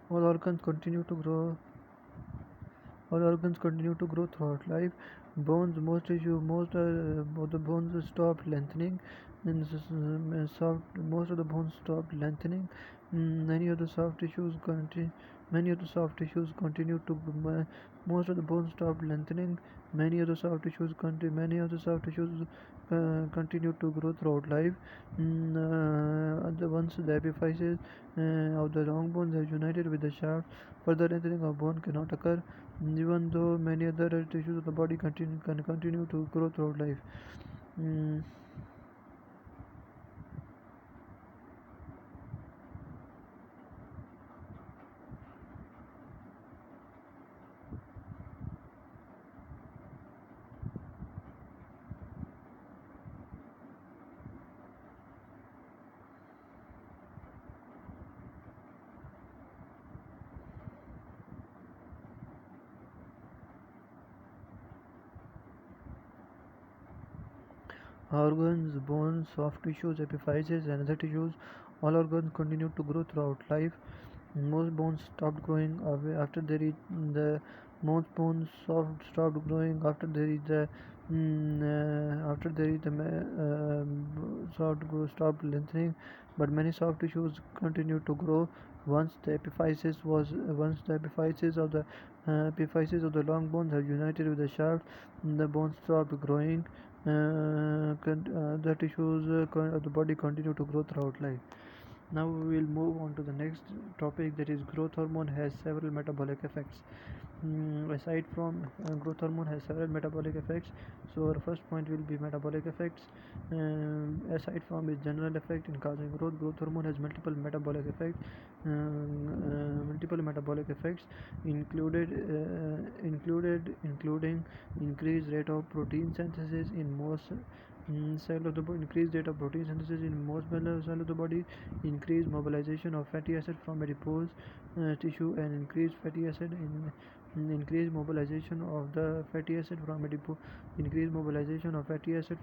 All organs continue to grow. All organs continue to grow throughout life. Bones, most tissue, most of the bones stop lengthening, and most of the bones stop lengthening. Many of the soft tissues continue. Many of the soft tissues continue to. Most of the bones stop lengthening. Many of the soft tissues continue. Many of the soft tissues continue to grow throughout life. Once the epiphyses of the long bones are united with the shaft, further lengthening of bone cannot occur, even though many other tissues of the body can continue to grow throughout life. Mm, Organs, bones, soft tissues, epiphyses, and other tissues, all organs continue to grow throughout life. Most bones stopped growing away after they reach the most bones stopped growing after they reach the stopped lengthening, but many soft tissues continue to grow once the epiphyses of the long bones have united with the shaft. The bones stopped growing. The tissues of the body continue to grow throughout life. Now we will move on to the next topic, that is growth hormone has several metabolic effects. Aside from growth hormone has several metabolic effects, so our first point will be metabolic effects. Aside from its general effect in causing growth hormone has multiple metabolic effects including increased rate of protein synthesis in most cell of the body, increased rate of protein synthesis in most cell of the body, increased mobilization of fatty acid from adipose tissue, and increased mobilization of the fatty acid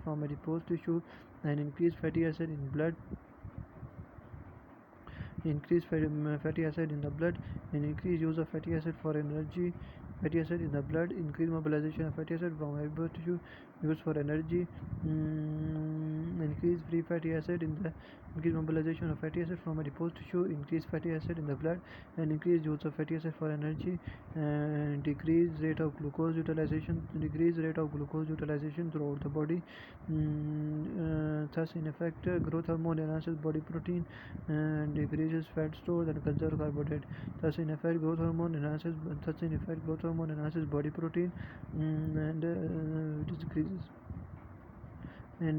from adipose tissue, and increased fatty acid in the blood, and increased use of fatty acid for energy. Fatty acid in the blood, increased mobilization of fatty acid from adipose tissue used for energy. Increased free fatty acid in the increased mobilization of fatty acid from adipose tissue, increased fatty acid in the blood, and increased use of fatty acid for energy, and decreased rate of glucose utilization throughout the body. Thus, in effect, growth hormone enhances body protein and decreases fat stores and conserves carbohydrate. Thus, in effect, growth hormone enhances body protein, and it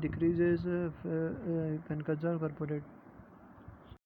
decreases and conserve carbohydrate.